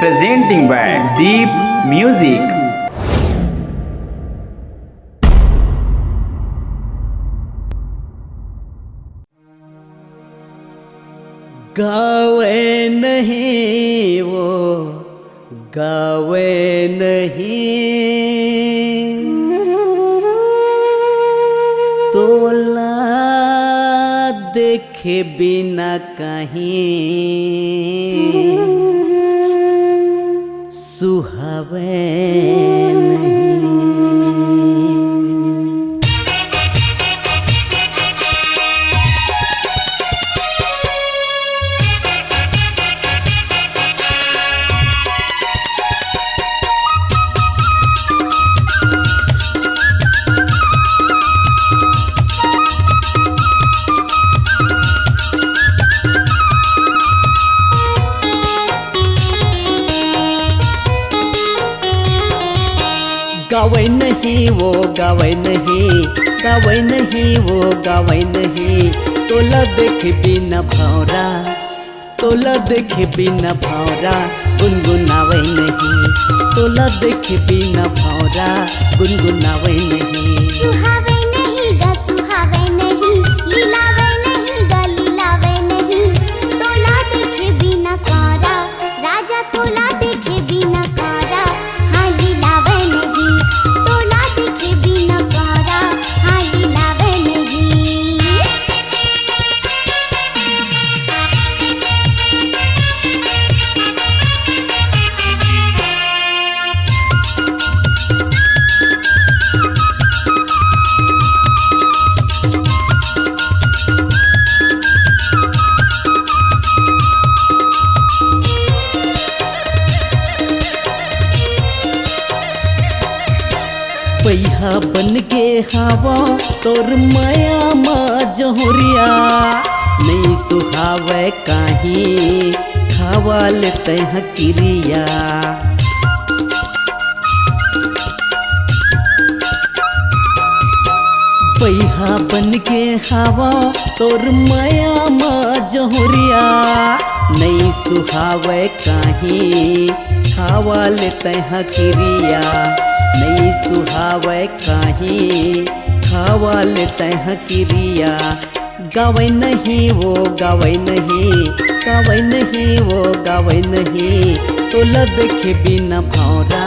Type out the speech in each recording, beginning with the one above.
presenting by Deep Music. गावे नहीं वो गावे नहीं तोला देखे बिना कहीं सुहावे नहीं। गावे नहीं वो गावे नहीं गावे नहीं वो गावे नहीं तोला देख बिना भौरा तोला देख बिना भौरा गुनगुनावे नहीं तोला देख बिना भौरा गुनगुनावे नहीं। सुहावे नहीं गा सुहावे नहीं लीलावे नहीं गा लीलावे नहीं तोला देखे बिना कारा राजा तोला देखे बिना कारा हाँ लीलावे नहीं तोला देखे बिना कारा हाँ लीलावे नहीं। पैहा बन के हवा तोर माया माँ जहुरिया नहीं सुहावे काहीं खावा लेते हैं क्रिया। पैहा बन के हवा तोर माया माँ जहुरिया नहीं सुहावे काहीं खावा लेते हैं क्रिया नहीं सुहावे काहीं खावा लेते हैं क्रिया। गावे नहीं वो गावे नहीं गावे नहीं वो गावे नहीं तोला देखे बिना भौरा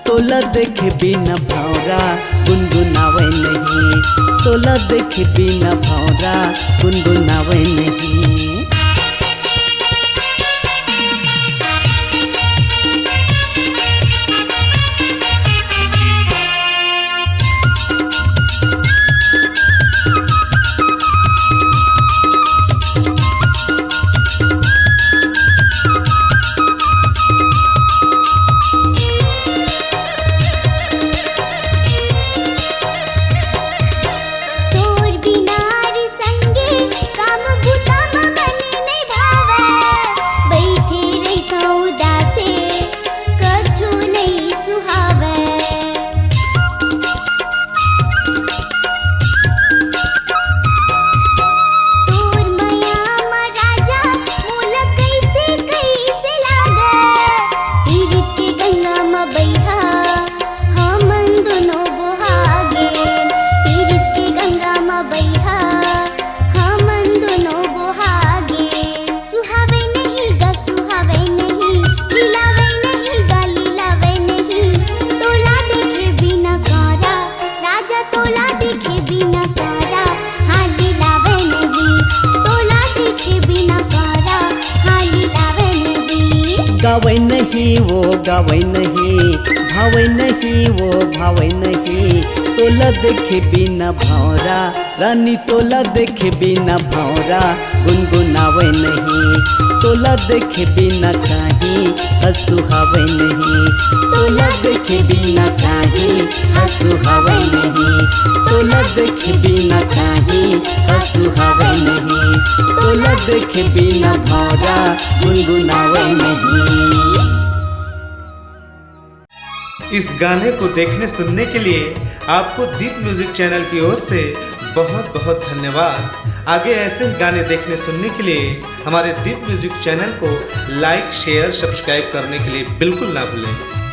तोला देखे बिना भौरा गुनगुनावे नहीं तोला देखे बिना भौरा गुनगुनावे नहीं। तोर बिनार संगे काम बुता मन नहीं भावे बैठे रही का उदासे कछु नहीं सुहावे। तोर माया मा राजा मोला कैसे कैसे लागे पीड़ित के गंगा मा बैहा हमन दोनों बोहागे पीड़ित के गंगा मा बैहा हमन दोनों बोहागे। सुहावे नहीं गा सुहावे नहीं लीलावे नहीं गा लीलावे नहीं तोला देखे बिना कारा राजा तोला देखे बिना कारा हाँ लीलावे नहीं तोला देखे बिना कारा हाँ लीलावे नहीं। गावे नहीं वो गावे नहीं भावे नहीं वो भावे नहीं तोला देखे बिना भौरा रानी तोला देखे बिना भौरा गुनगुनावे नहीं तोला देखे बिना काहीं हसुहावे नहीं तोला देखे बिना काहीं हसुहावे नहीं तोला देखे बिना काहीं हसुहावे नहीं तोला देखे बिना भौरा गुनगुनावे नहीं। इस गाने को देखने सुनने के लिए आपको दीप म्यूजिक चैनल की ओर से बहुत बहुत धन्यवाद। आगे ऐसे ही गाने देखने सुनने के लिए हमारे दीप म्यूजिक चैनल को लाइक शेयर सब्सक्राइब करने के लिए बिल्कुल ना भूलें।